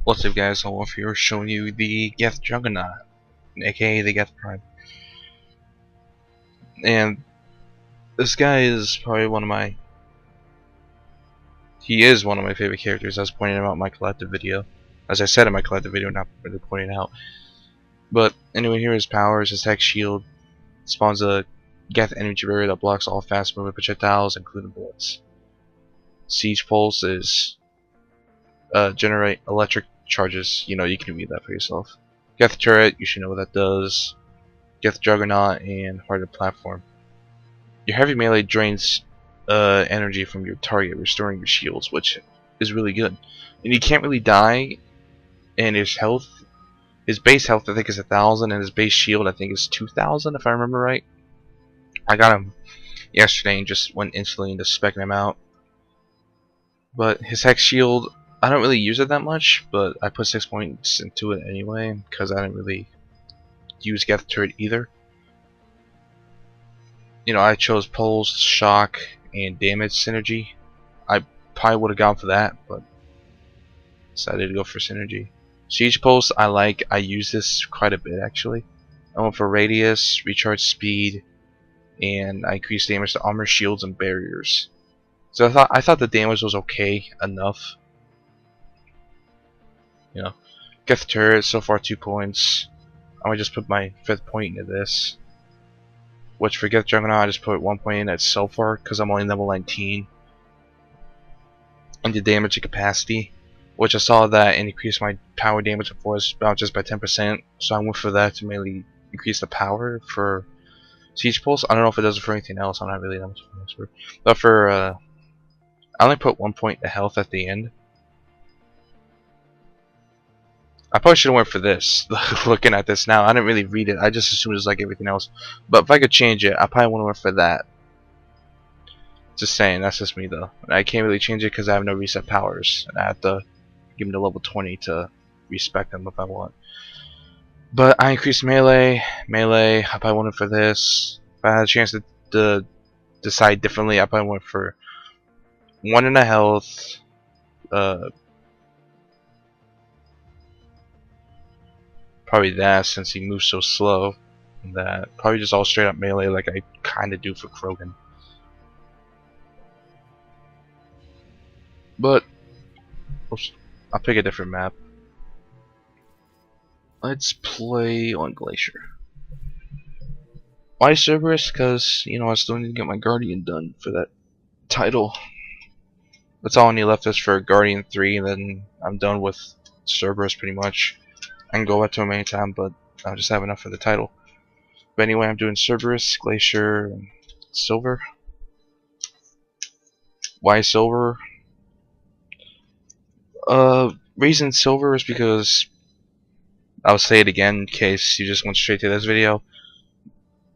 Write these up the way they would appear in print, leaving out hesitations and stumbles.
What's up guys, I'm off here showing you the Geth Juggernaut, aka the Geth Prime. And this guy is probably he is one of my favorite characters. I was pointing him out in my collective video. As I said in my collective video, not really pointing out. But anyway, here are his powers. His hex shield spawns a Geth energy barrier that blocks all fast moving projectiles, including bullets. Siege pulse is generate electric charges. You can read that for yourself. Geth turret, you should know what that does. Geth Juggernaut and hardened platform. Your heavy melee drains energy from your target, restoring your shields, which is really good. And you can't really die. And his base health I think is 1,000, and his base shield I think is 2,000 if I remember right. I got him yesterday and just went instantly into speccing him out. But his hex shield, I don't really use it that much, but I put 6 points into it anyway because I didn't really use Geth turret either. I chose pulse, shock, and damage synergy. I probably would have gone for that, but decided to go for synergy. Siege pulse I use this quite a bit actually. I went for radius, recharge speed, and I increased damage to armor, shields, and barriers. So I thought the damage was okay enough. Geth turret so far 2 points. I might just put my 5th point into this. Which for Geth Juggernaut I just put 1 point in at so far because I'm only level 19. And the damage and capacity, which I saw that and increased my power damage and force just by 10%. So I went for that to mainly increase the power for Siege Pulse. I don't know if it does it for anything else. I'm not really that much of an expert. But for I only put 1 point to health at the end. I probably should have went for this. Looking at this now, I didn't really read it. I just assumed it was like everything else. But if I could change it, I probably would have went for that. Just saying, that's just me though. I can't really change it because I have no reset powers, and I have to give them to level 20 to respect them if I want. But I increased melee. I probably went for this. If I had a chance to decide differently, I probably went for 1 in the health. Probably that, since he moves so slow. That probably just all straight up melee like I kind of do for Krogan. But oops, I'll pick a different map. Let's play on Glacier. Why Cerberus? Because I still need to get my Guardian done for that title. That's all I need left is for Guardian 3, and then I'm done with Cerberus pretty much. I can go back to him anytime, but I'll just have enough for the title. But anyway, I'm doing Cerberus, Glacier, and Silver. Why Silver? Reason Silver is because I'll say it again in case you just went straight to this video.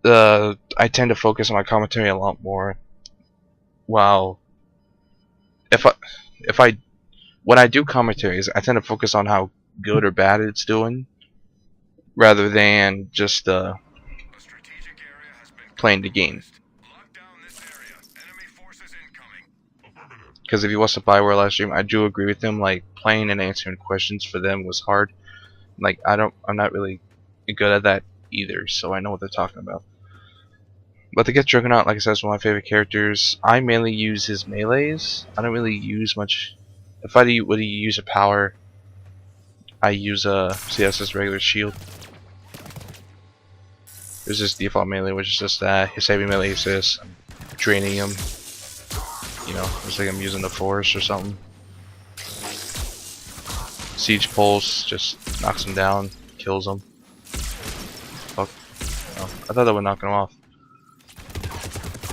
I tend to focus on my commentary a lot more. While when I do commentaries, I tend to focus on how good or bad it's doing, rather than just playing the game. Because if you watched the Bioware live stream, I do agree with them. Like, playing and answering questions for them was hard. Like, I'm not really good at that either, so I know what they're talking about. But the Geth Juggernaut, like I said, is one of my favorite characters. I mainly use his melees. I don't really use much. If I would use a power, I use see, that's his regular shield. There's this default melee, which is just that. His heavy melee is this. I'm draining him. It's like I'm using the force or something. Siege Pulse just knocks him down, kills him. Fuck. Oh, I thought that would knock him off.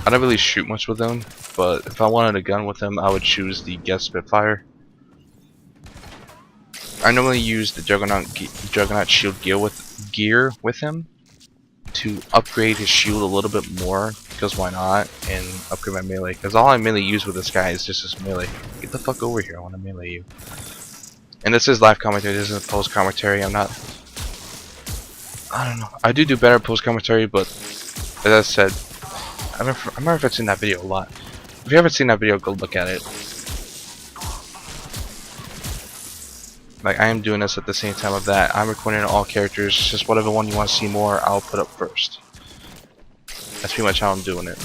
I don't really shoot much with him, but if I wanted a gun with him, I would choose the Geth Spitfire. I normally use the Juggernaut shield gear with him to upgrade his shield a little bit more, because why not, and upgrade my melee, because all I mainly use with this guy is just his melee. Get the fuck over here, I want to melee you. And this is live commentary, this isn't post commentary. I don't know, I do better post commentary, but as I said, I remember if I've seen that video a lot. If you haven't seen that video, go look at it. Like, I am doing this at the same time of that. I'm recording all characters, just whatever one you want to see more, I'll put up first. That's pretty much how I'm doing it.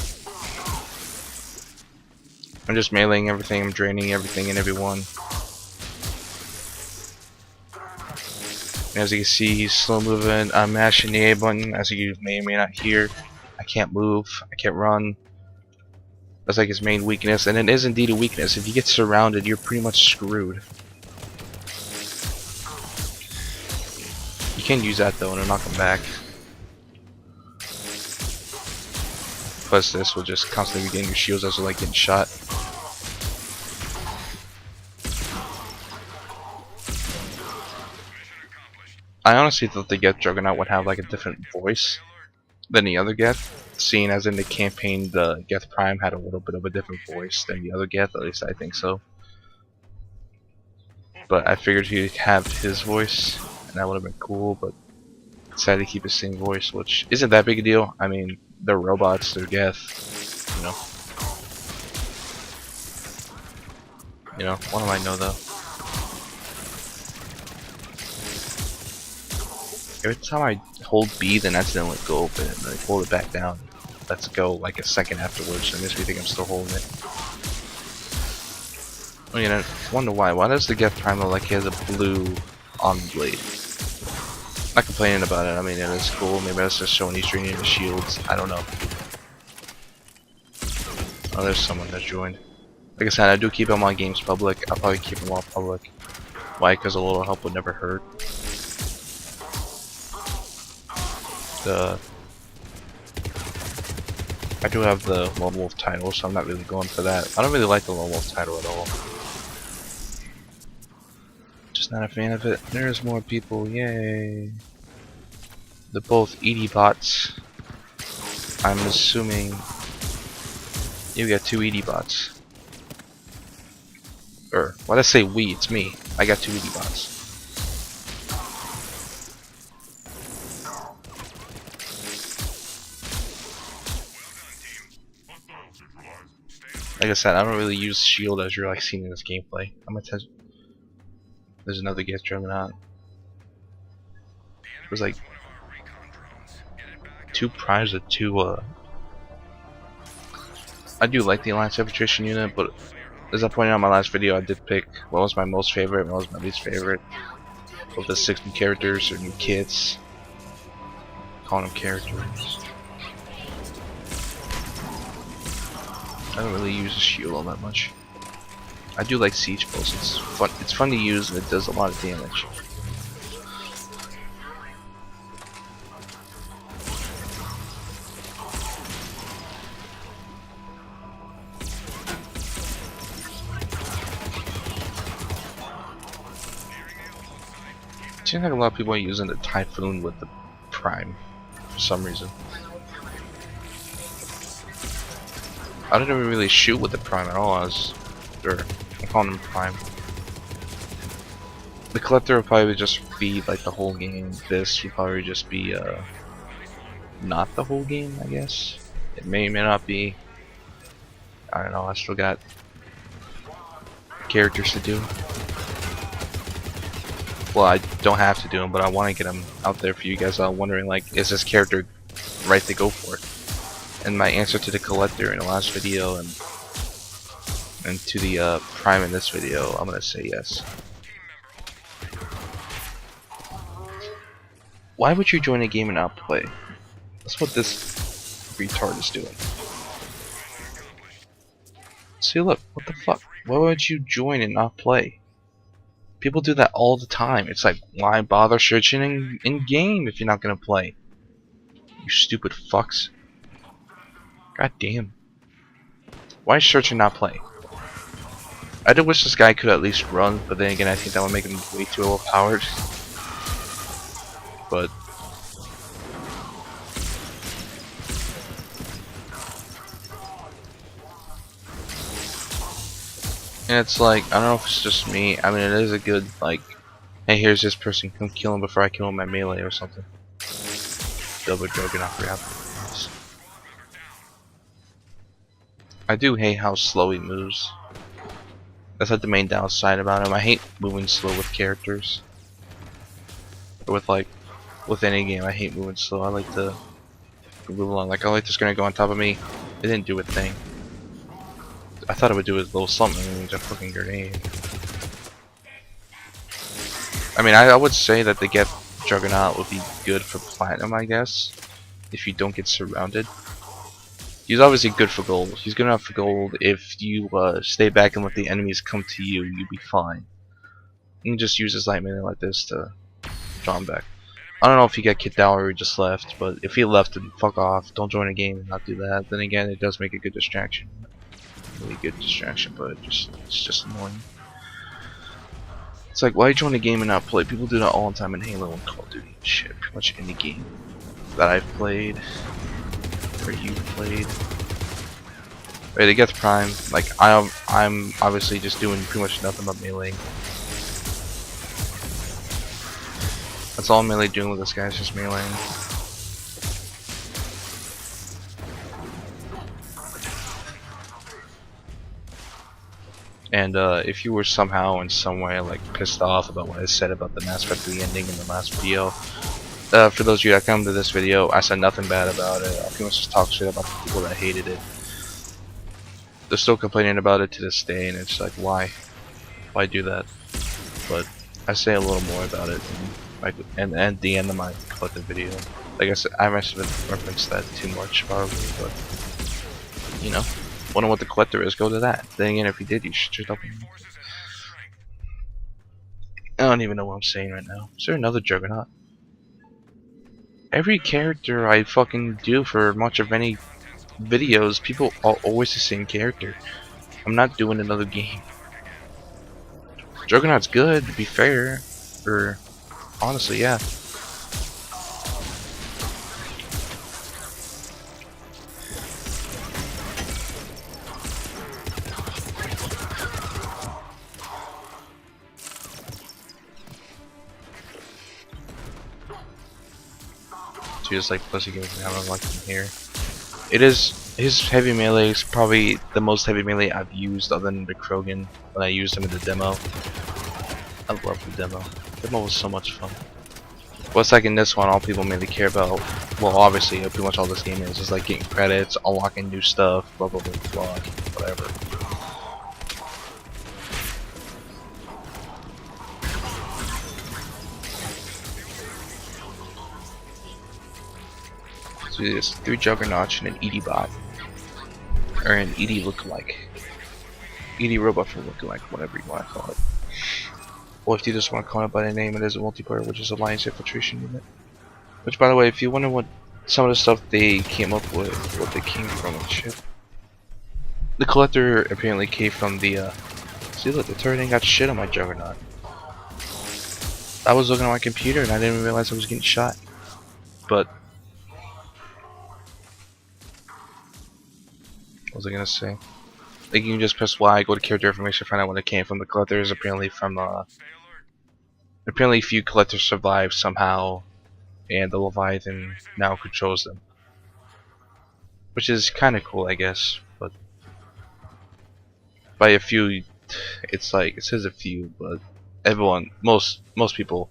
I'm just meleeing everything, I'm draining everything and everyone. And as you can see, he's slow moving. I'm mashing the A button, as you may or may not hear. I can't move, I can't run. That's like his main weakness, and it is indeed a weakness. If you get surrounded, you're pretty much screwed. You can use that though, and it'll knock him back. Plus, this will just constantly regain your shields as you're like getting shot. I honestly thought the Geth Juggernaut would have like a different voice than the other Geth, seeing as in the campaign the Geth Prime had a little bit of a different voice than the other Geth, at least I think so. But I figured he'd have his voice, and that would have been cool, but decided to keep the same voice, which isn't that big a deal. I mean, they're robots, they're Geth, you know. You know, what do I know though? Every time I hold B, then accidentally let go of it, and then I hold it back down. Let's go like a second afterwards, and makes me think I'm still holding it. I mean, I wonder why. Why does the Geth Prime look like he has a blue on the blade? Not complaining about it. I mean, it is cool. Maybe that's just showing he's draining the shields. I don't know. Oh, there's someone that joined. Like I said, I do keep all my games public. I'll probably keep them all public. Why? Because a little help would never hurt. I do have the Lone Wolf title, so I'm not really going for that. I don't really like the Lone Wolf title at all. Just not a fan of it. There's more people, yay! They're both ED bots. I'm assuming you got 2 ED bots. Or, why did I say we? It's me. I got 2 ED bots. Like I said, I don't really use shield as you're like seeing in this gameplay. I'm gonna test. There's another Geth Juggernaut. There's like 2 primes with 2 I do like the Alliance Infiltration unit, but as I pointed out in my last video, I did pick what was my most favorite and what was my least favorite of the 6 new characters or new kits. Calling them characters. I don't really use a shield all that much. I do like Siege Pulse. It's fun to use and it does a lot of damage. It seems like a lot of people are using the Typhoon with the Prime for some reason. I didn't even really shoot with the Prime at all. I'm calling him Prime. The Collector would probably just be like the whole game. This would probably just be not the whole game, I guess. It may or may not be. I don't know. I still got characters to do. Well, I don't have to do them, but I want to get them out there for you guys. I'm wondering, like, is this character right to go for it? And my answer to the Collector in the last video and to the Prime in this video, I'm gonna say yes. Why would you join a game and not play? That's what this retard is doing. See, look, what the fuck? Why would you join and not play? People do that all the time. It's like, why bother searching in game if you're not gonna play? You stupid fucks. God damn. Why search and not play? I do wish this guy could at least run, but then again I think that would make him way too overpowered. But and it's like, I don't know if it's just me. I mean, it is a good, like, hey, here's this person, come kill him before I kill him at melee or something. Double Juggernaut grab. I do hate how slow he moves. That's like the main downside about him. I hate moving slow with characters. Or with any game, I hate moving slow. I like to move along. Like, I like this gonna go on top of me. It didn't do a thing. I thought it would do a little something. It was a fucking grenade. I mean, I would say that the Geth Juggernaut would be good for platinum, I guess, if you don't get surrounded. He's obviously good for gold. He's good enough for gold. If you stay back and let the enemies come to you, you'll be fine. You can just use his light melee like this to draw him back. I don't know if he got kicked out or he just left, but if he left, then fuck off. Don't join a game and not do that. Then again, it does make a good distraction. Really good distraction, but it's just annoying. It's like, why join a game and not play? People do that all the time in Halo and Call of Duty and shit. Pretty much any game that I've played or you've played. Right, they get the Prime. Like, I'm obviously just doing pretty much nothing but melee. That's all I'm melee doing with this guy, is just meleeing. And if you were somehow in some way like pissed off about what I said about the Mass Effect 3 ending in the last video, for those of you that come to this video, I said nothing bad about it. I pretty much just talked shit about the people that hated it. They're still complaining about it to this day, and it's like, why do that? But I say a little more about it and the end of my collective video. Like I said, I must have referenced that too much probably, but you know. Wonder what the collector is, go to that. Then again, if you did, you should shut up. I don't even know what I'm saying right now. Is there another Juggernaut? Every character I fucking do for much of any videos, people are always the same character. I'm not doing another game. Juggernaut's good, to be fair. Or, honestly, yeah. Just like pussy games, I don't like him here. It is his heavy melee is probably the most heavy melee I've used other than the Krogan when I used him in the demo. I love the demo. The demo was so much fun. What's like in this one, all people mainly care about, well obviously pretty much all this game is like getting credits, unlocking new stuff, blah blah blah blah, whatever. So there's 3 Juggernauts and an ED bot. Or an ED lookalike. ED robot for lookalike, whatever you want to call it. Or if you just want to call it by the name, it is a multiplayer, which is Alliance Infiltration Unit. Which, by the way, if you wonder what some of the stuff they came up with, what they came from and shit. The collector apparently came from the, see look, the turret ain't got shit on my Juggernaut. I was looking at my computer and I didn't even realize I was getting shot. But what was I gonna say? Like, you can just press Y, go to character information, find out when it came from. The collector is apparently from apparently few collectors survived somehow, and the Leviathan now controls them, which is kind of cool, I guess. But by a few, it's like it says a few, but everyone, most people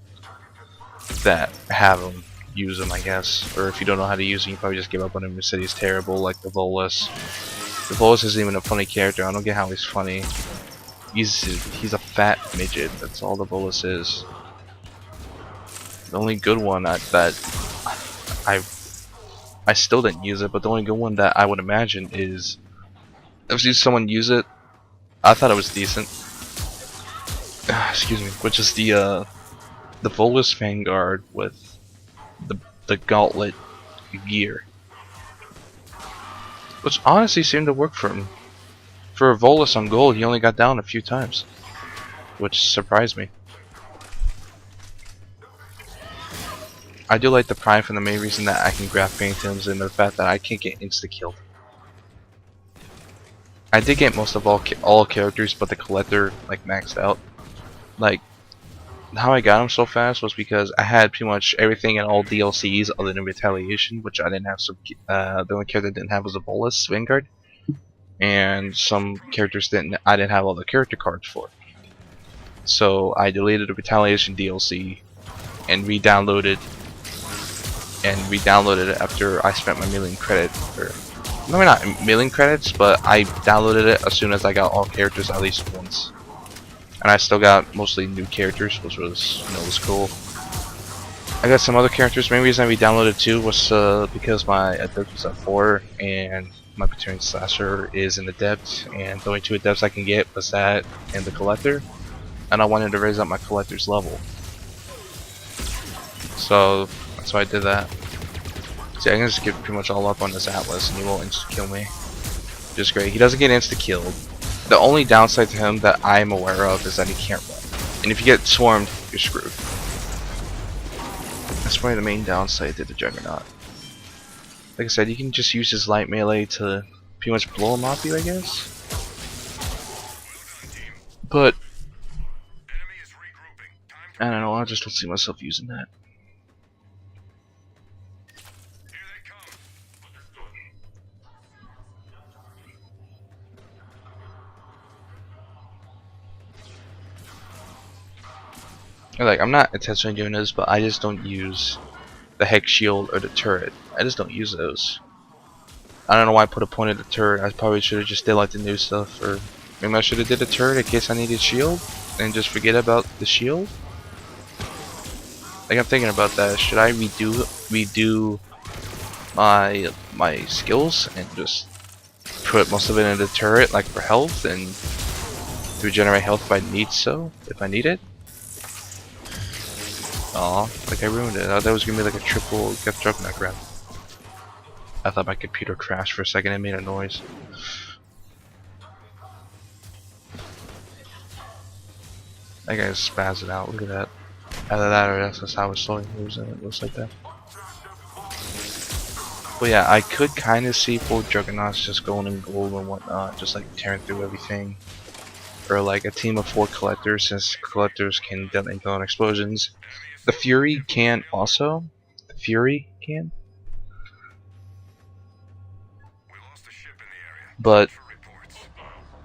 that have them use them, I guess. Or if you don't know how to use them, you probably just give up on him and said he's terrible, like the Volus. The Volus isn't even a funny character. I don't get how he's funny. He's a fat midget. That's all the Volus is. The only good one that I still didn't use it, but the only good one that I would imagine is I've seen someone use it. I thought it was decent. Excuse me. Which is the Volus Vanguard with the gauntlet gear. Which honestly seemed to work for him. For a Volus on gold, he only got down a few times. Which surprised me. I do like the Prime for the main reason that I can graph phantoms and the fact that I can't get insta-killed. I did get most of all characters but the collector like maxed out. Like, how I got him so fast was because I had pretty much everything in all DLCs other than Retaliation, which I didn't have. The only character I didn't have was a Volus Vanguard, and some characters I didn't have all the character cards for. So I deleted the Retaliation DLC and re-downloaded it after I spent my million credits, or maybe not million credits, but I downloaded it as soon as I got all characters at least once. And I still got mostly new characters, which was, was cool. I got some other characters. Main reason I re-downloaded too was because my adept was at 4 and my Praetorian Slasher is an adept, and the only 2 adepts I can get was that and the collector, and I wanted to raise up my collector's level. So that's why I did that. See, I can just get pretty much all up on this Atlas and he won't insta-kill me. Just great. He doesn't get insta-killed. The only downside to him that I'm aware of is that he can't run. And if you get swarmed, you're screwed. That's probably the main downside to the Juggernaut. Like I said, you can just use his light melee to pretty much blow him off you, I guess. But I don't know, I just don't see myself using that. Like, I'm not intentionally doing this, but I just don't use the Hex Shield or the turret. I just don't use those. I don't know why I put a point at the turret. I probably should have just did like the new stuff, or maybe I should have did a turret in case I needed shield and just forget about the shield. Like, I'm thinking about that. Should I redo my skills and just put most of it in the turret, like for health, and regenerate health if I need it? Aw, like I ruined it. I thought that was gonna be like a triple Geth Juggernaut grab. I thought my computer crashed for a second and made a noise. That guy's spazzing out, look at that. Either that or that's just how his slowing moves and it looks like that. But yeah, I could kinda see 4 Juggernauts just going in gold and whatnot, just like tearing through everything. Or like a team of 4 collectors, since collectors can detonate their own explosions. The Fury can also. The Fury can. But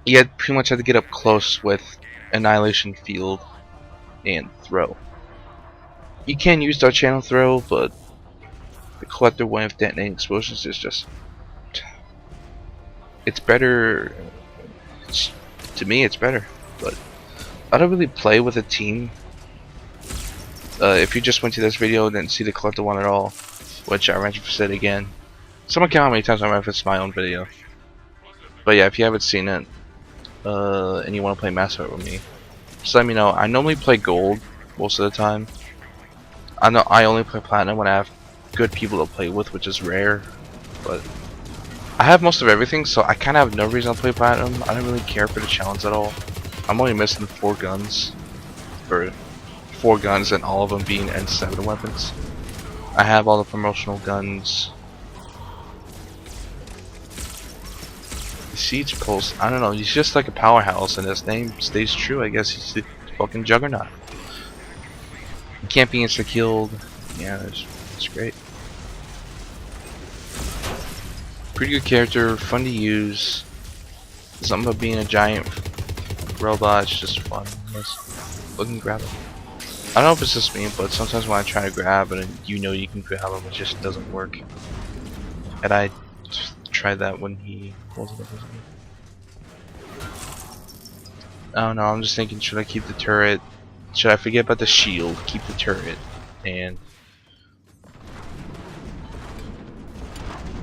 you pretty much have to get up close with Annihilation Field and Throw. You can use Dark Channel Throw, but the Collector one of detonating explosions is just... It's better... to me it's better, but I don't really play with a team. If you just went to this video and didn't see the Collector one at all, which I mentioned for it again, someone count how many times I referenced my own video. But yeah, if you haven't seen it, and you want to play Mass Effect with me, just let me know. I normally play Gold most of the time. I know I only play Platinum when I have good people to play with, which is rare, but I have most of everything, so I kind of have no reason to play Platinum. I don't really care for the challenge at all. I'm only missing 4 guns, or 4 guns, and all of them being N7 weapons. I have all the promotional guns. The Siege Pulse, I don't know, he's just like a powerhouse, and his name stays true. I guess he's the fucking Juggernaut. He can't be insta-killed. Yeah, it's great. Pretty good character, fun to use. Something about being a giant robot, it's just fun. Just look and grab it. I don't know if it's just me, but sometimes when I try to grab and you know you can grab him, it just doesn't work. And I tried that when he wasn't up. I don't know, I'm just thinking, should I keep the turret? Should I forget about the shield? Keep the turret. And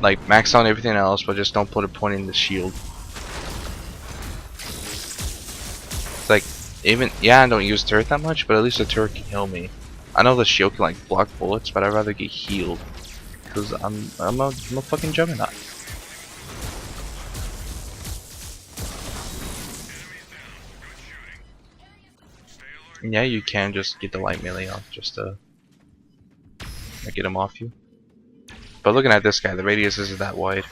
like max out everything else, but just don't put a point in the shield. It's like, even, yeah, I don't use turret that much, but at least the turret can heal me. I know the shield can like block bullets, but I'd rather get healed because I'm a fucking Juggernaut. And yeah, you can just get the light melee off just to get him off you. But looking at this guy, the radius isn't that wide.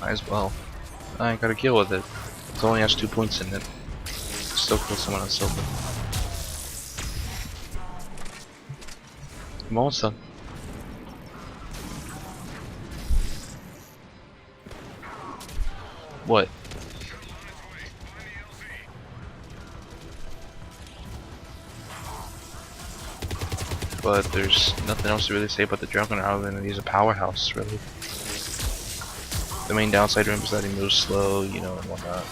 Might as well. I ain't gotta deal with it. It only has 2 points in it. Still kill someone on silver. I'm almost done. What? But there's nothing else to really say about the Juggernaut other than he's a powerhouse, really. The main downside to him is that he moves slow, you know, and whatnot.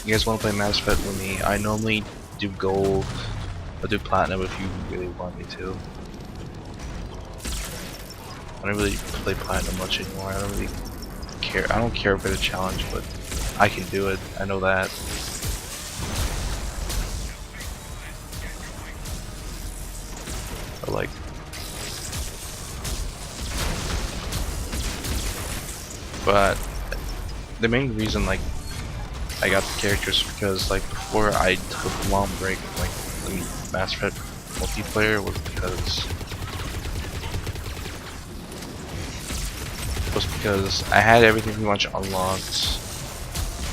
You guys want to play Mass Effect with me? I normally do gold. I'll do platinum if you really want me to. I don't really play platinum much anymore. I don't really care. I don't care for the challenge, but I can do it. I know that. But like, but the main reason like I got the characters because like before I took a long break like the Mass Effect multiplayer was because I had everything pretty much unlocked.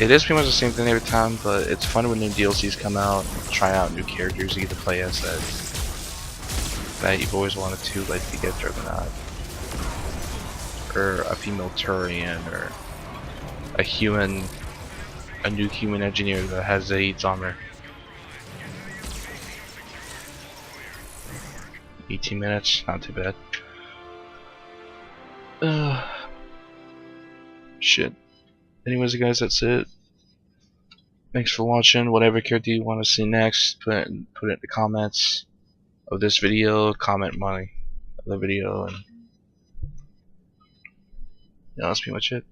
It is pretty much the same thing every time, but it's fun when new DLCs come out, try out new characters you get to play as that you've always wanted to, like the Geth Juggernaut, or a female Turian, or a new human engineer that has Zaid's armor. 18 minutes, not too bad. Shit. Anyways, guys, that's it. Thanks for watching. Whatever character you want to see next, put it in the comments of this video. Comment my other video, and that's pretty much it.